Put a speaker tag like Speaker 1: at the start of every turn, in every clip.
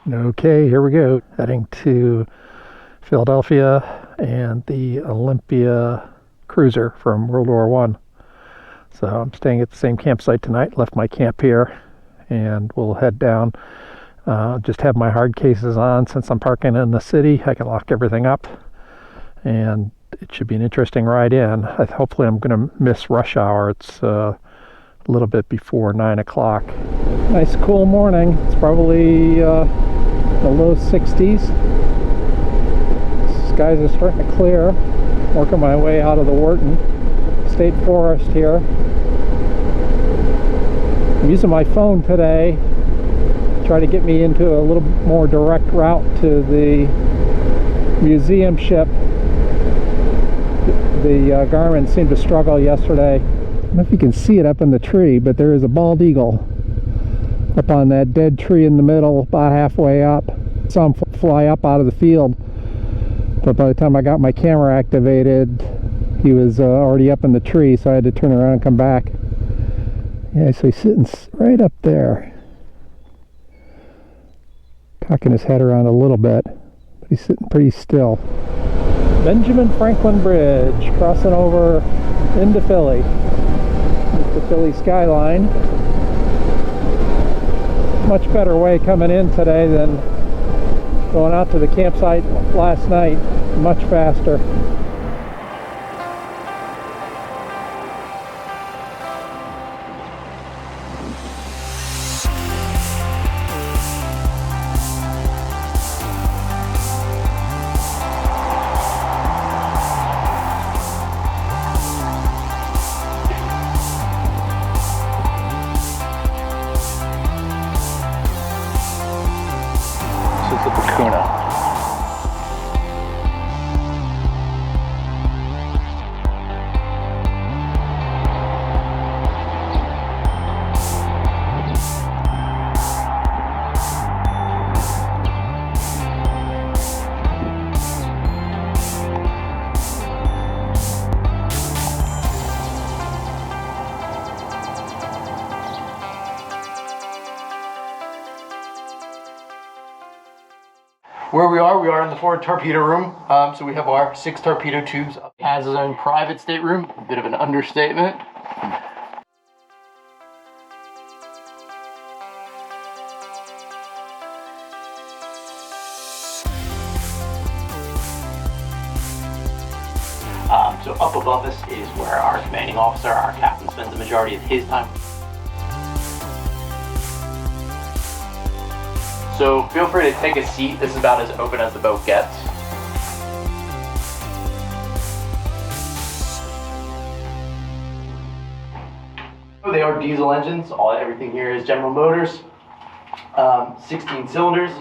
Speaker 1: Okay, here we go. Heading to Philadelphia and the Olympia cruiser from World War One. So I'm staying at the same campsite tonight. Left my camp here, and we'll head down. Just have my hard cases on since I'm parking in the city. I can lock everything up, and it should be an interesting ride in. Hopefully, I'm going to miss rush hour. It's a little bit before 9 o'clock. Nice cool morning. It's probably the low 60s. Skies are starting to clear. Working my way out of the Wharton State Forest here. I'm using my phone today to try to get me into a little more direct route to the museum ship. The Garmin seemed to struggle yesterday. I don't know if you can see it up in the tree, but there is a bald eagle up on that dead tree in the middle, about halfway up. Saw him fly up out of the field, but by the time I got my camera activated, he was already up in the tree, so I had to turn around and come back. Yeah, so he's sitting right up there, cocking his head around a little bit, but he's sitting pretty still. Benjamin Franklin Bridge, crossing over into Philly. It's the Philly skyline. Much better way coming in today than going out to the campsite last night. Much faster.
Speaker 2: This is the Becuna. Where we are in the forward torpedo room. So we have our 6 torpedo tubes. It has its own private stateroom, a bit of an understatement. So up above us is where our commanding officer, our captain, spends the majority of his time. So feel free to take a seat. This is about as open as the boat gets. They are diesel engines. Everything here is General Motors. 16 cylinders.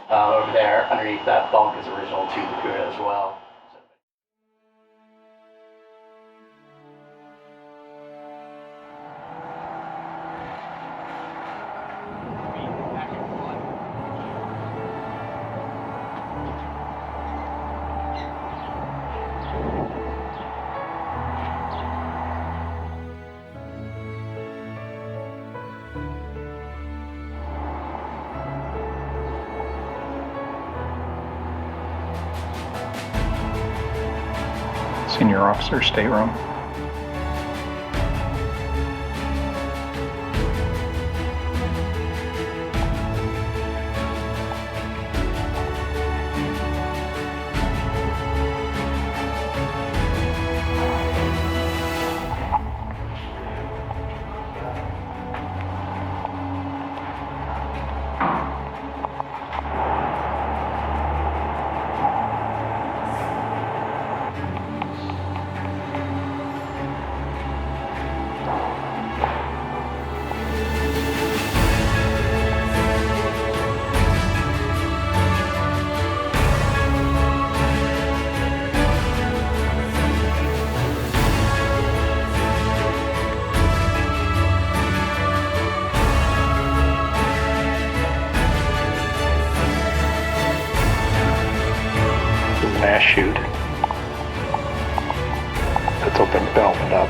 Speaker 2: Over there, underneath that bunk, is original to the Becuna as well.
Speaker 1: Senior officer stateroom. mast chute that's opened up.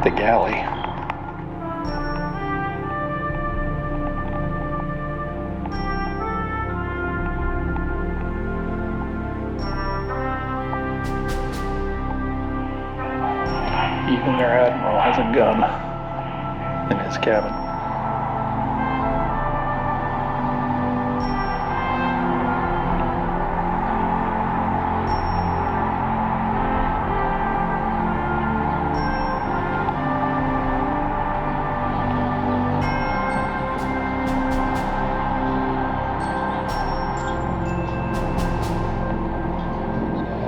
Speaker 1: The galley. Even their admiral has a gun in his cabin.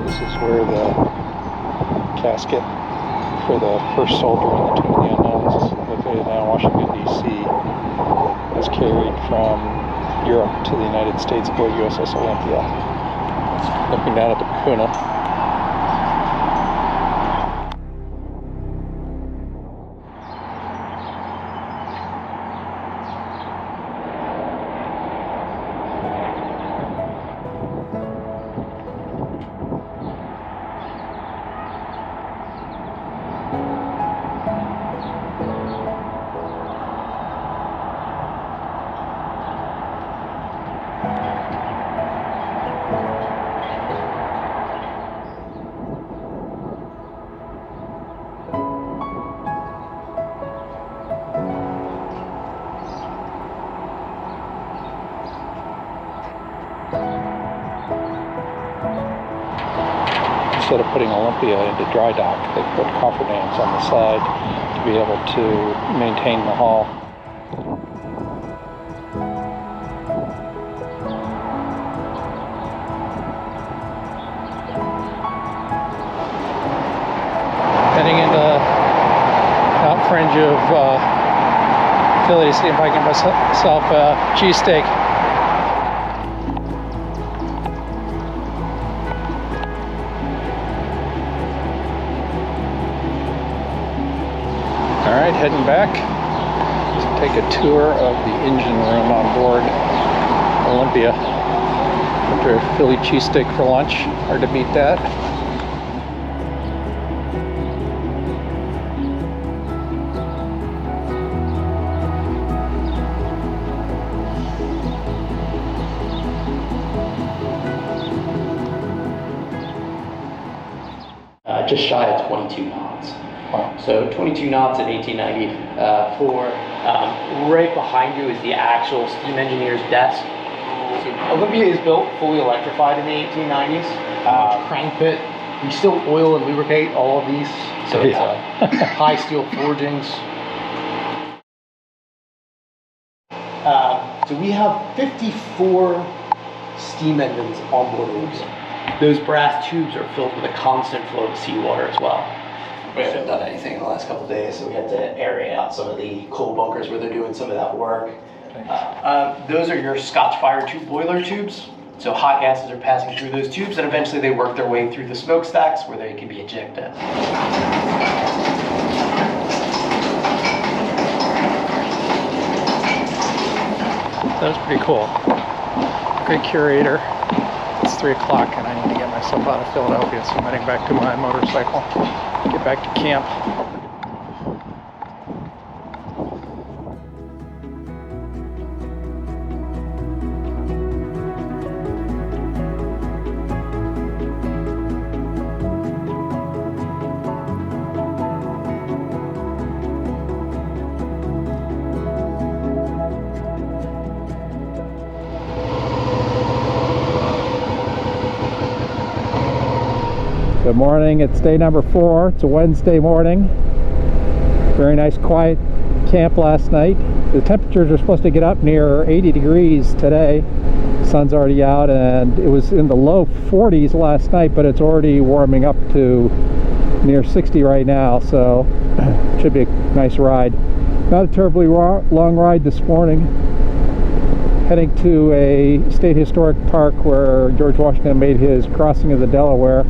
Speaker 1: This is where the casket for the first soldier in the Tomb of the Unknowns, located now in Washington, D.C., was carried from Europe to the United States aboard USS Olympia. Looking down at the Becuna. Instead of putting Olympia into dry dock, they put cofferdams on the side to be able to maintain the hull. Heading into the top fringe of Philly to see if I can get myself a cheesesteak. Alright, heading back to take a tour of the engine room on board Olympia. After a Philly cheesesteak for lunch, hard to beat that.
Speaker 2: Just shy of 22 knots.
Speaker 1: Wow.
Speaker 2: So 22 knots in 1894. Right behind you is the actual steam engineer's desk. So Olympia is built fully electrified in the 1890s. Crank pit. We still oil and lubricate all of these. So it's high steel forgings. So we have 54 steam engines on board Olympia. Those brass tubes are filled with a constant flow of seawater as well. We haven't done anything in the last couple of days, so we had to aerate out some of the coal bunkers where they're doing some of that work. Those are your Scotch fire tube boiler tubes. So hot gases are passing through those tubes, and eventually they work their way through the smokestacks where they can be ejected.
Speaker 1: That was pretty cool. Great curator. It's 3 o'clock and I need to get myself out of Philadelphia, so I'm heading back to my motorcycle, get back to camp. Good morning, it's day number 4. It's a Wednesday morning. Very nice quiet camp last night. The temperatures are supposed to get up near 80 degrees today. sun's already out, and it was in the low 40s last night, but it's already warming up to near 60 right now, so should be a nice ride. Not a terribly long ride this morning. Heading to a state historic park where George Washington made his crossing of the Delaware.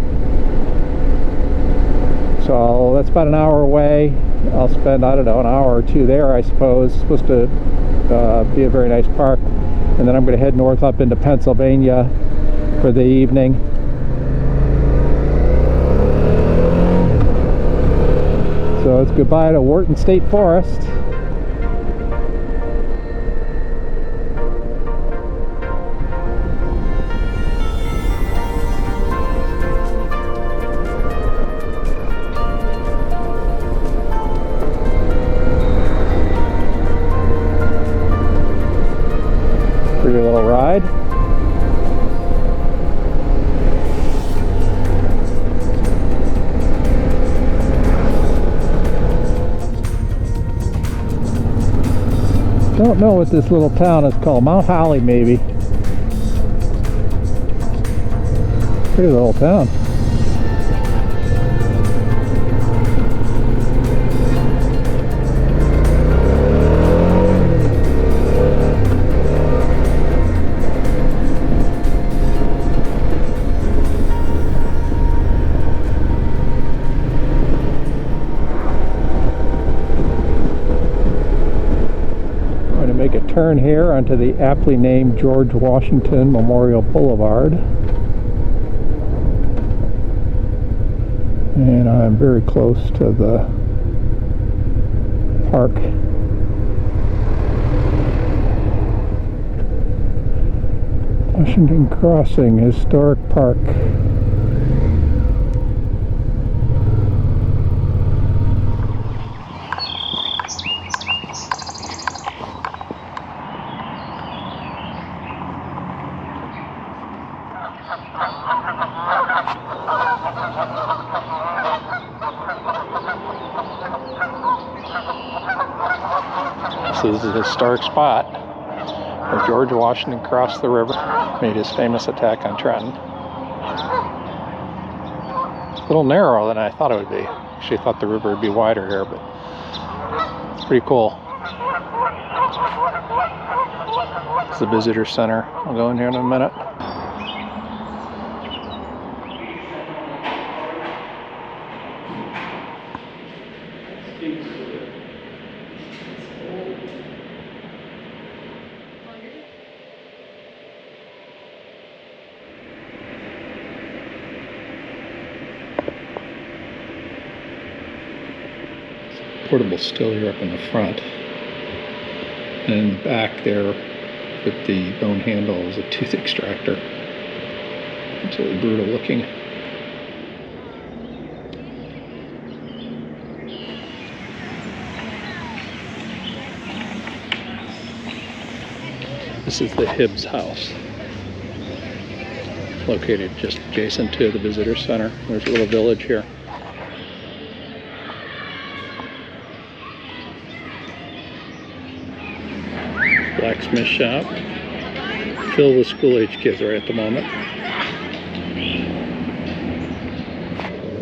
Speaker 1: So that's about an hour away. I'll spend, I don't know, an hour or two there, I suppose. It's supposed to be a very nice park. And then I'm going to head north up into Pennsylvania for the evening. So it's goodbye to Wharton State Forest. Pretty little ride. Don't know what this little town is called. Mount Holly, maybe. Pretty little town. Make a turn here onto the aptly named George Washington Memorial Boulevard, and I'm very close to the park. Washington Crossing Historic Park. So this is a historic spot where George Washington crossed the river, made his famous attack on Trenton. A little narrower than I thought it would be. Actually thought the river would be wider here, but it's pretty cool. It's the visitor center. I'll go in here in a minute. Portable still here up in the front, and in the back there with the bone handle is a tooth extractor. Absolutely brutal looking. This is the Hibbs house, located just adjacent to the visitor center. There's a little village here. Blacksmith shop, filled with school-age kids right at the moment.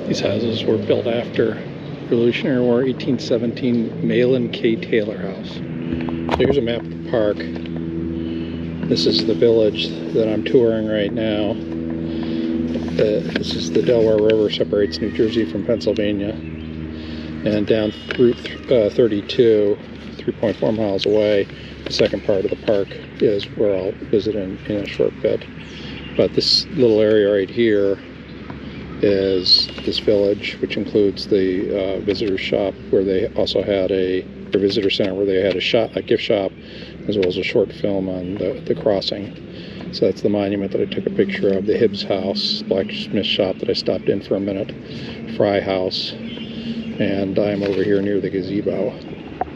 Speaker 1: These houses were built after Revolutionary War, 1817 Malin K. Taylor House. So here's a map of the park. This is the village that I'm touring right now. This is the Delaware River, separates New Jersey from Pennsylvania. And down Route 32, 3.4 miles away, the second part of the park is where I'll visit in a short bit. But this little area right here is this village, which includes the visitor shop, where they also had the visitor center, where they had a gift shop, as well as a short film on the crossing. So that's the monument that I took a picture of, the Hibbs house, blacksmith shop that I stopped in for a minute, Fry house, and I'm over here near the gazebo.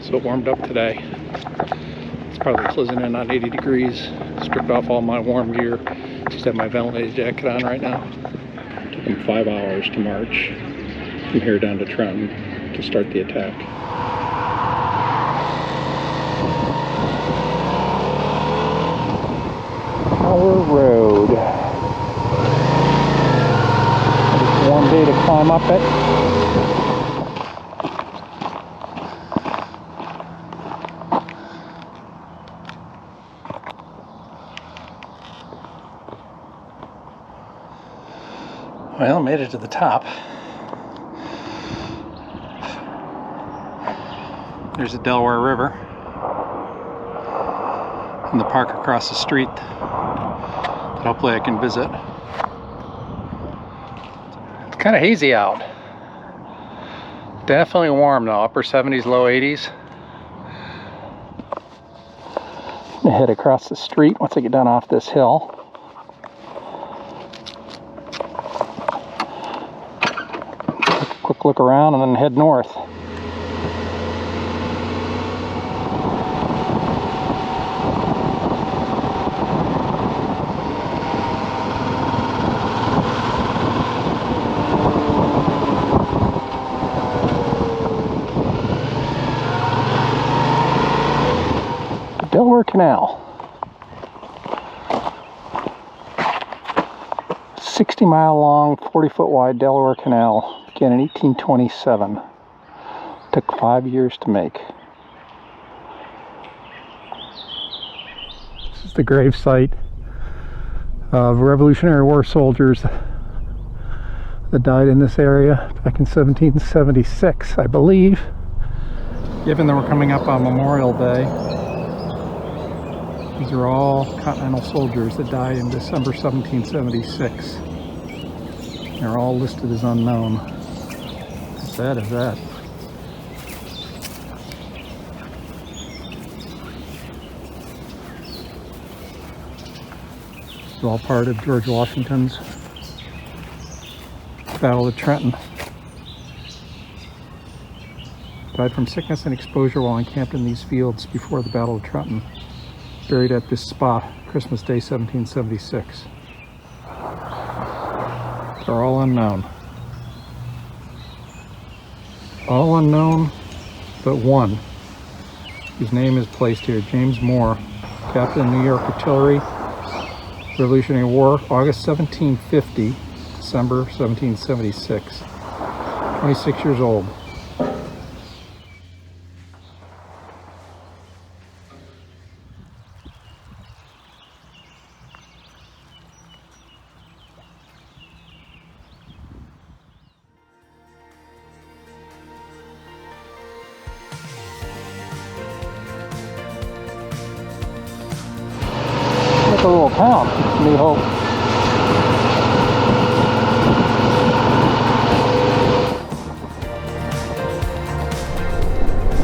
Speaker 1: So it warmed up today. It's probably closing in on 80 degrees. Stripped off all my warm gear. Just have my ventilated jacket on right now. Took them 5 hours to march from here down to Trenton to start the attack. Now we're up it. Well, made it to the top. There's the Delaware River and the park across the street that hopefully I can visit. It's kind of hazy out. Definitely warm though, upper 70s, low 80s. I'm gonna head across the street once I get down off this hill. Quick look around and then head north. Delaware Canal. 60-mile long, 40-foot wide Delaware Canal began in 1827. Took 5 years to make. This is the grave site of Revolutionary War soldiers that died in this area back in 1776, I believe. Given that we're coming up on Memorial Day, these are all Continental soldiers that died in December 1776. They're all listed as unknown. How sad is that? It's all part of George Washington's Battle of Trenton. Died from sickness and exposure while encamped in these fields before the Battle of Trenton. Buried at this spot, Christmas Day 1776. They're all unknown. All unknown, but one, whose name is placed here, James Moore, Captain New York Artillery, Revolutionary War, August 1750, December 1776. 26 years old. A little town, New Hope.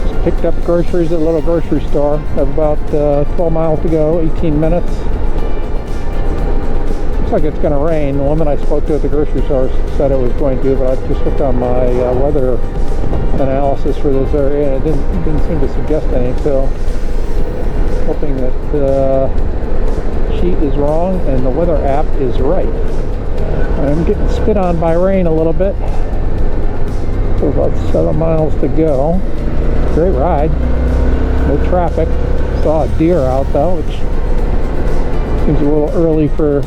Speaker 1: Just picked up groceries at a little grocery store. Have about 12 miles to go, 18 minutes. Looks like it's going to rain. The woman I spoke to at the grocery store said it was going to, but I just looked on my weather analysis for this area and it didn't seem to suggest any, so hoping that sheet is wrong and the weather app is right. I'm getting spit on by rain a little bit. So about 7 miles to go. Great ride. No traffic. Saw a deer out though, which seems a little early for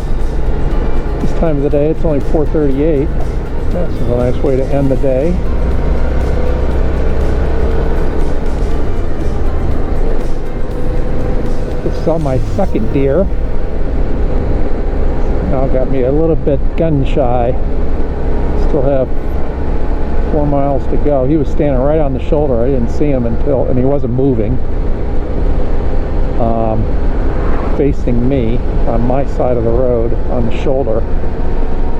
Speaker 1: this time of the day. It's only 4:38. This is a nice way to end the day. Just saw my second deer. Now got me a little bit gun shy. Still have 4 miles to go. He was standing right on the shoulder. I didn't see him and he wasn't moving. Facing me on my side of the road on the shoulder.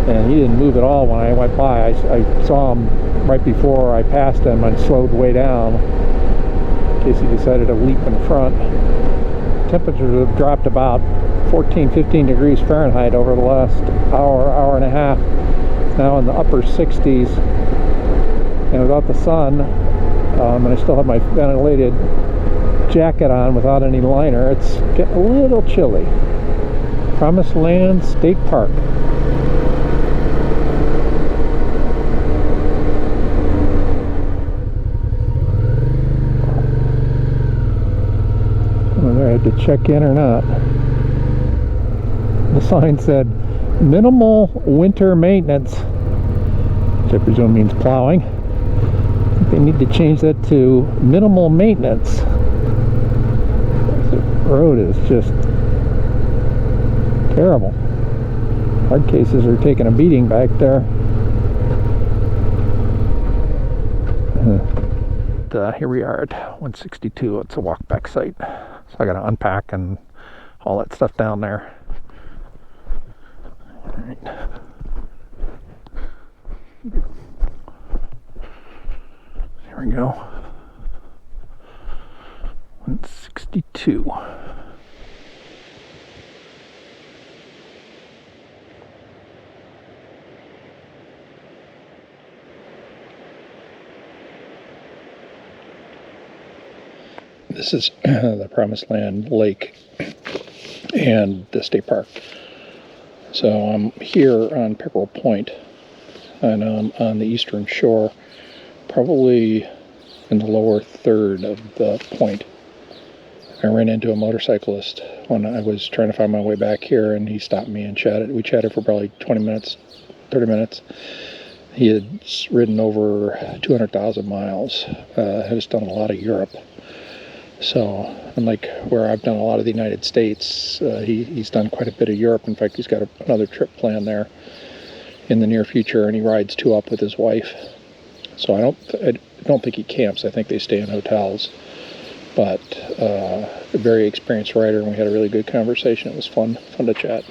Speaker 1: And he didn't move at all when I went by. I saw him right before I passed him and slowed way down in case he decided to leap in front. Temperatures have dropped about 14-15 degrees Fahrenheit over the last hour and a half. It's now in the upper 60s, and without the sun, and I still have my ventilated jacket on without any liner, it's getting a little chilly. Promised Land State Park. Whether I had to check in or not. The sign said minimal winter maintenance. which I presume means plowing. They need to change that to minimal maintenance. The road is just terrible. Hard cases are taking a beating back there. Here we are at 162. It's a walkback site, so I got to unpack and all that stuff down there. All right. Here we go. 162. This is the Promised Land Lake and the state park. So I'm here on Pickerel Point, and I'm on the eastern shore, probably in the lower third of the point. I ran into a motorcyclist when I was trying to find my way back here, and he stopped me and chatted. We chatted for probably 20 minutes, 30 minutes. He had ridden over 200,000 miles, has done a lot of Europe. So, unlike where I've done a lot of the United States, he's done quite a bit of Europe. In fact, he's got another trip planned there in the near future, and he rides 2 up with his wife. So I don't think he camps. I think they stay in hotels. But a very experienced rider, and we had a really good conversation. It was fun to chat.